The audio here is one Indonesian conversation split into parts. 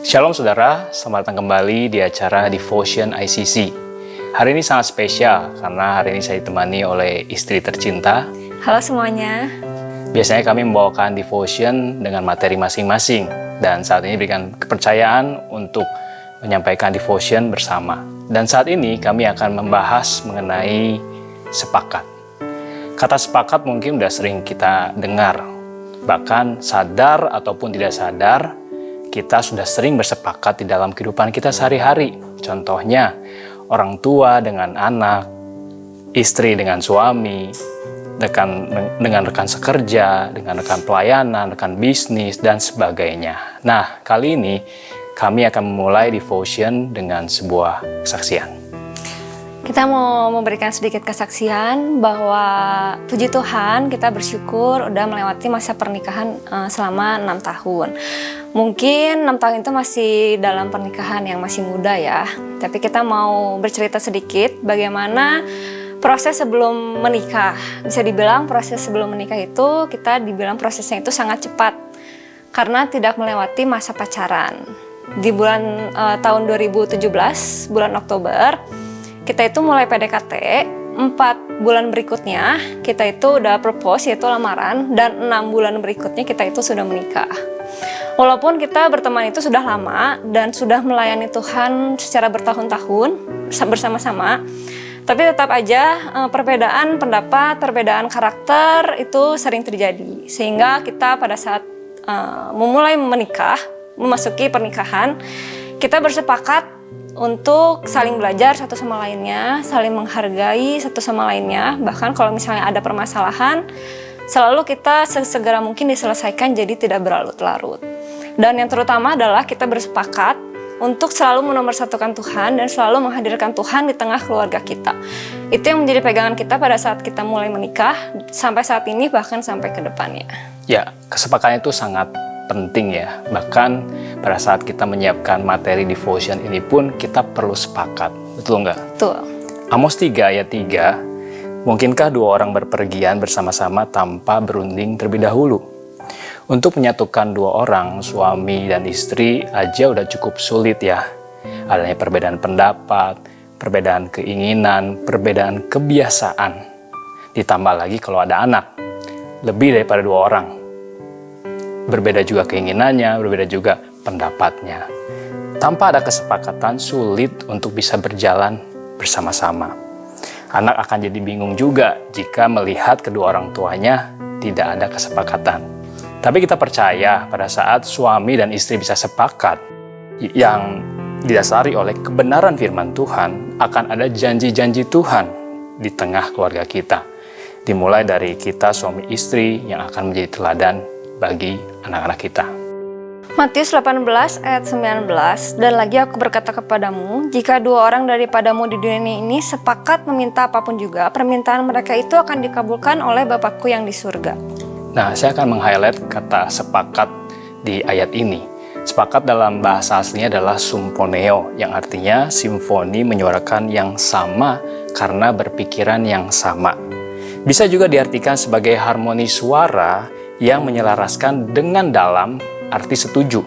Shalom saudara, selamat datang kembali di acara Devotion ICC. Hari ini sangat spesial karena hari ini saya ditemani oleh istri tercinta. Halo semuanya. Biasanya kami membawakan devotion dengan materi masing-masing dan saat ini berikan kepercayaan untuk menyampaikan devotion bersama. Dan saat ini kami akan membahas mengenai sepakat. Kata sepakat mungkin sudah sering kita dengar. Bahkan sadar ataupun tidak sadar, kita sudah sering bersepakat di dalam kehidupan kita sehari-hari. Contohnya, orang tua dengan anak, istri dengan suami, dengan rekan sekerja, dengan rekan pelayanan, rekan bisnis, dan sebagainya. Nah, kali ini kami akan memulai devotion dengan sebuah kesaksian. Kita mau memberikan sedikit kesaksian bahwa puji Tuhan kita bersyukur udah melewati masa pernikahan selama 6 tahun. Mungkin 6 tahun itu masih dalam pernikahan yang masih muda ya. Tapi kita mau bercerita sedikit bagaimana proses sebelum menikah. Bisa dibilang proses sebelum menikah itu kita dibilang prosesnya itu sangat cepat. Karena tidak melewati masa pacaran. Di bulan tahun 2017, bulan Oktober, kita itu mulai PDKT, 4 bulan berikutnya kita itu udah propose yaitu lamaran, dan 6 bulan berikutnya kita itu sudah menikah. Walaupun kita berteman itu sudah lama dan sudah melayani Tuhan secara bertahun-tahun bersama-sama, tapi tetap aja perbedaan pendapat, perbedaan karakter itu sering terjadi. Sehingga kita pada saat memulai menikah, memasuki pernikahan, kita bersepakat untuk saling belajar satu sama lainnya, saling menghargai satu sama lainnya. Bahkan kalau misalnya ada permasalahan, selalu kita sesegera mungkin diselesaikan jadi tidak berlarut-larut. Dan yang terutama adalah kita bersepakat untuk selalu menomorsatukan Tuhan dan selalu menghadirkan Tuhan di tengah keluarga kita. Itu yang menjadi pegangan kita pada saat kita mulai menikah, sampai saat ini bahkan sampai ke depannya. Ya, kesepakatan itu sangat penting ya. Bahkan pada saat kita menyiapkan materi devotion ini pun kita perlu sepakat. Betul nggak? Betul. Amos 3 ayat 3, mungkinkah dua orang berpergian bersama-sama tanpa berunding terlebih dahulu? Untuk menyatukan dua orang, suami dan istri aja udah cukup sulit ya. Adanya perbedaan pendapat, perbedaan keinginan, perbedaan kebiasaan. Ditambah lagi kalau ada anak, lebih daripada 2 orang. Berbeda juga keinginannya, berbeda juga pendapatnya. Tanpa ada kesepakatan, sulit untuk bisa berjalan bersama-sama. Anak akan jadi bingung juga jika melihat kedua orang tuanya tidak ada kesepakatan. Tapi kita percaya pada saat suami dan istri bisa sepakat, yang didasari oleh kebenaran firman Tuhan, akan ada janji-janji Tuhan di tengah keluarga kita. Dimulai dari kita suami istri yang akan menjadi teladan bagi anak-anak kita. Matius 18 ayat 19, dan lagi aku berkata kepadamu, jika 2 orang daripadamu di dunia ini sepakat meminta apapun juga, permintaan mereka itu akan dikabulkan oleh Bapakku yang di surga. Nah, saya akan meng-highlight kata sepakat di ayat ini. Sepakat dalam bahasa aslinya adalah symphoneo, yang artinya simfoni menyuarakan yang sama karena berpikiran yang sama. Bisa juga diartikan sebagai harmoni suara yang menyelaraskan dengan dalam arti setuju.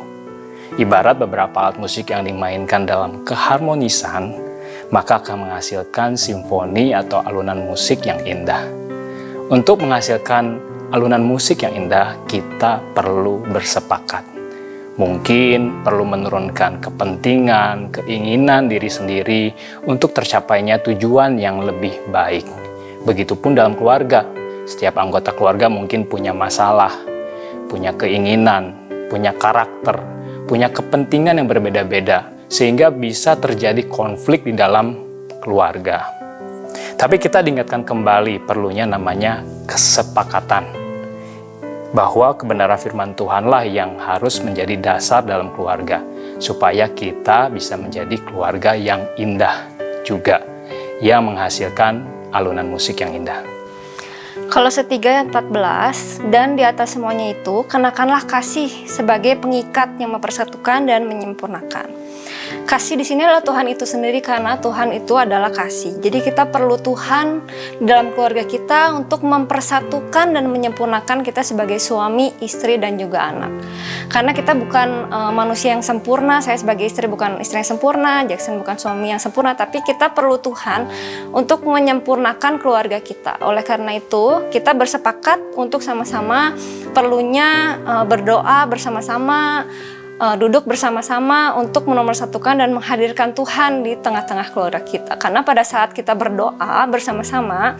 Ibarat beberapa alat musik yang dimainkan dalam keharmonisan, maka akan menghasilkan simfoni atau alunan musik yang indah. Untuk menghasilkan alunan musik yang indah, kita perlu bersepakat. Mungkin perlu menurunkan kepentingan, keinginan diri sendiri untuk tercapainya tujuan yang lebih baik. Begitupun dalam keluarga. Setiap anggota keluarga mungkin punya masalah, punya keinginan, punya karakter, punya kepentingan yang berbeda-beda, sehingga bisa terjadi konflik di dalam keluarga. Tapi kita diingatkan kembali perlunya namanya kesepakatan, bahwa kebenaran firman Tuhanlah yang harus menjadi dasar dalam keluarga, supaya kita bisa menjadi keluarga yang indah juga, yang menghasilkan alunan musik yang indah. Kolose 3 ayat 14, dan di atas semuanya itu kenakanlah kasih sebagai pengikat yang mempersatukan dan menyempurnakan. Kasih di sini adalah Tuhan itu sendiri, karena Tuhan itu adalah kasih. Jadi kita perlu Tuhan di dalam keluarga kita untuk mempersatukan dan menyempurnakan kita sebagai suami, istri, dan juga anak. Karena kita bukan manusia yang sempurna. Saya sebagai istri bukan istri yang sempurna, Jackson bukan suami yang sempurna, tapi kita perlu Tuhan untuk menyempurnakan keluarga kita. Oleh karena itu, kita bersepakat untuk sama-sama perlunya berdoa bersama-sama, duduk bersama-sama untuk menomorsatukan dan menghadirkan Tuhan di tengah-tengah keluarga kita. Karena pada saat kita berdoa bersama-sama,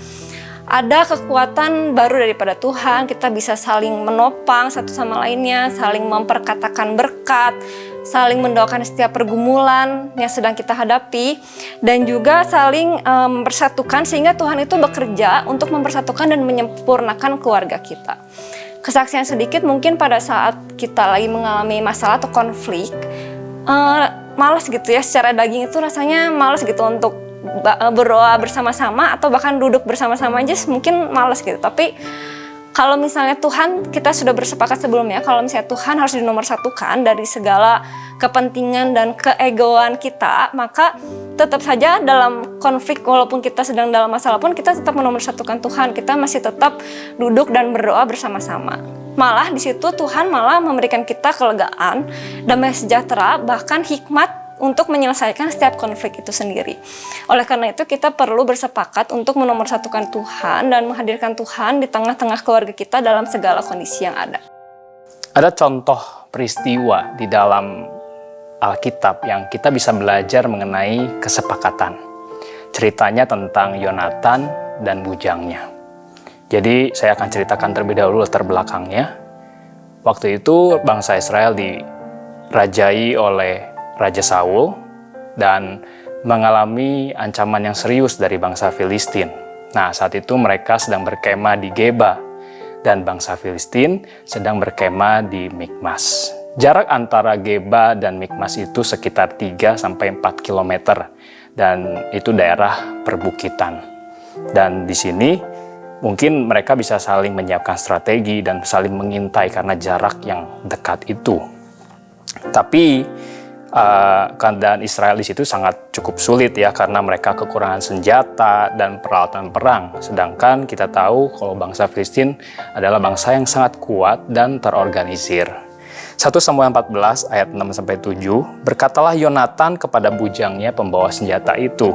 ada kekuatan baru daripada Tuhan. Kita bisa saling menopang satu sama lainnya, saling memperkatakan berkat, saling mendoakan setiap pergumulan yang sedang kita hadapi, dan juga saling mempersatukan sehingga Tuhan itu bekerja untuk mempersatukan dan menyempurnakan keluarga kita. Kesaksian sedikit, mungkin pada saat kita lagi mengalami masalah atau konflik, malas gitu ya, secara daging itu rasanya malas gitu untuk berdoa bersama-sama atau bahkan duduk bersama-sama aja mungkin malas gitu. Tapi kalau misalnya Tuhan, kita sudah bersepakat sebelumnya, kalau misalnya Tuhan harus dinomorsatukan dari segala kepentingan dan keegoan kita, maka tetap saja dalam konflik, walaupun kita sedang dalam masalah pun, kita tetap menomorsatukan Tuhan. Kita masih tetap duduk dan berdoa bersama-sama. Malah di situ Tuhan malah memberikan kita kelegaan, damai sejahtera, bahkan hikmat untuk menyelesaikan setiap konflik itu sendiri. Oleh karena itu, kita perlu bersepakat untuk menomorsatukan Tuhan dan menghadirkan Tuhan di tengah-tengah keluarga kita dalam segala kondisi yang ada. Ada contoh peristiwa di dalam Alkitab yang kita bisa belajar mengenai kesepakatan. Ceritanya tentang Yonatan dan bujangnya. Jadi saya akan ceritakan terlebih dahulu latar belakangnya. Waktu itu bangsa Israel dirajai oleh Raja Saul dan mengalami ancaman yang serius dari bangsa Filistin. Nah, saat itu mereka sedang berkemah di Geba dan bangsa Filistin sedang berkemah di Mikmas. Jarak antara Geba dan Mikmas itu sekitar 3-4 km dan itu daerah perbukitan. Dan di sini mungkin mereka bisa saling menyiapkan strategi dan saling mengintai karena jarak yang dekat itu. Tapi keadaan Israel di situ sangat cukup sulit ya, karena mereka kekurangan senjata dan peralatan perang. Sedangkan kita tahu kalau bangsa Filistin adalah bangsa yang sangat kuat dan terorganisir. 1 Samuel 14 ayat 6-7, berkatalah Yonatan kepada bujangnya pembawa senjata itu,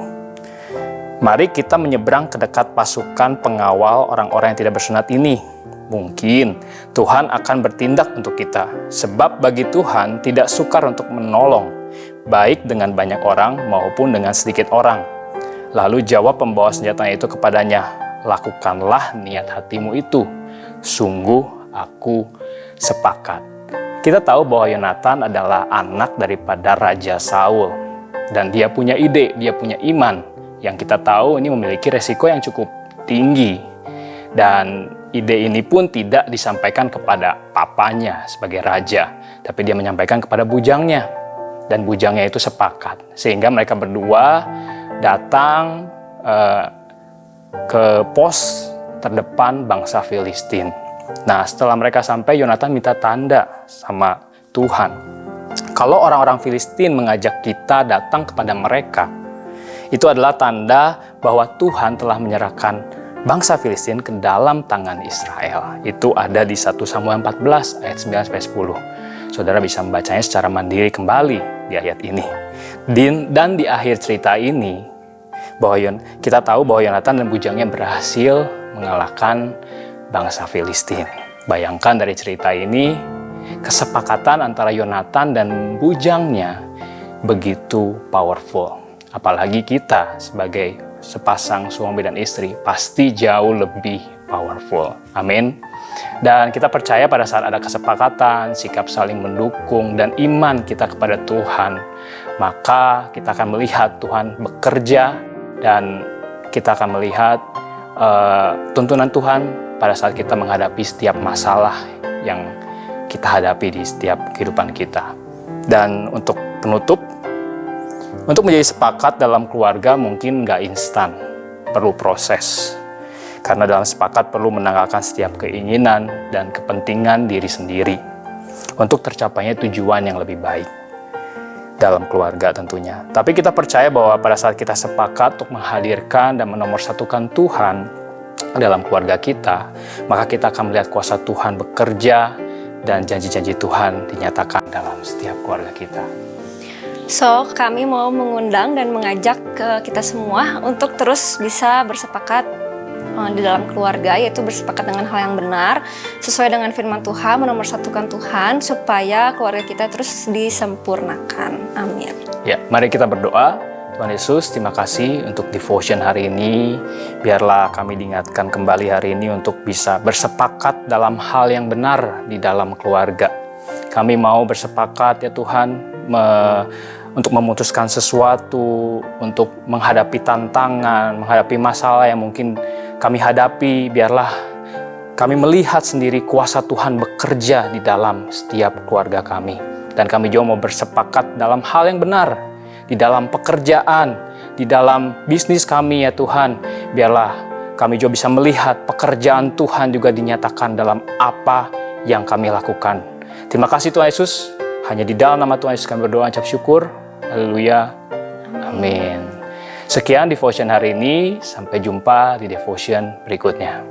"Mari kita menyeberang ke dekat pasukan pengawal orang-orang yang tidak bersunat ini. Mungkin Tuhan akan bertindak untuk kita, sebab bagi Tuhan tidak sukar untuk menolong, baik dengan banyak orang maupun dengan sedikit orang." Lalu jawab pembawa senjata itu kepadanya, "Lakukanlah niat hatimu itu, sungguh aku sepakat." Kita tahu bahwa Yonatan adalah anak daripada Raja Saul, dan dia punya ide, dia punya iman, yang kita tahu ini memiliki resiko yang cukup tinggi. Dan ide ini pun tidak disampaikan kepada papanya sebagai raja, tapi dia menyampaikan kepada bujangnya. Dan bujangnya itu sepakat, sehingga mereka berdua datang ke pos terdepan bangsa Filistin. Nah, setelah mereka sampai, Yonatan minta tanda sama Tuhan. Kalau orang-orang Filistin mengajak kita datang kepada mereka, itu adalah tanda bahwa Tuhan telah menyerahkan bangsa Filistin ke dalam tangan Israel. Itu ada di 1 Samuel 14 ayat 9-10. Saudara bisa membacanya secara mandiri kembali di ayat ini. Dan di akhir cerita ini, kita tahu bahwa Yonatan dan bujangnya berhasil mengalahkan bangsa Filistin. Bayangkan dari cerita ini, kesepakatan antara Yonatan dan bujangnya begitu powerful. Apalagi kita sebagai sepasang suami dan istri pasti jauh lebih powerful. Amin. Dan kita percaya pada saat ada kesepakatan, sikap saling mendukung, dan iman kita kepada Tuhan, maka kita akan melihat Tuhan bekerja dan kita akan melihat tuntunan Tuhan pada saat kita menghadapi setiap masalah yang kita hadapi di setiap kehidupan kita. Dan untuk penutup, untuk menjadi sepakat dalam keluarga mungkin nggak instan, perlu proses. Karena dalam sepakat perlu menanggalkan setiap keinginan dan kepentingan diri sendiri untuk tercapainya tujuan yang lebih baik. dalam keluarga tentunya. Tapi kita percaya bahwa pada saat kita sepakat untuk menghadirkan dan menomorsatukan Tuhan dalam keluarga kita, maka kita akan melihat kuasa Tuhan bekerja dan janji-janji Tuhan dinyatakan dalam setiap keluarga kita. So, kami mau mengundang dan mengajak ke kita semua untuk terus bisa bersepakat di dalam keluarga, yaitu bersepakat dengan hal yang benar, sesuai dengan firman Tuhan, menomorsatukan Tuhan, supaya keluarga kita terus disempurnakan. Amin. Ya, mari kita berdoa. Tuhan Yesus, terima kasih untuk devotion hari ini. Biarlah kami diingatkan kembali hari ini untuk bisa bersepakat dalam hal yang benar di dalam keluarga. Kami mau bersepakat ya Tuhan, untuk memutuskan sesuatu, untuk menghadapi tantangan, menghadapi masalah yang mungkin kami hadapi. Biarlah kami melihat sendiri kuasa Tuhan bekerja di dalam setiap keluarga kami. Dan kami juga mau bersepakat dalam hal yang benar, di dalam pekerjaan, di dalam bisnis kami ya Tuhan. Biarlah kami juga bisa melihat pekerjaan Tuhan juga dinyatakan dalam apa yang kami lakukan. Terima kasih Tuhan Yesus. Hanya di dalam nama Tuhan Yesus kami berdoa, ucap syukur. Haleluya. Amin. Sekian devotion hari ini. Sampai jumpa di devotion berikutnya.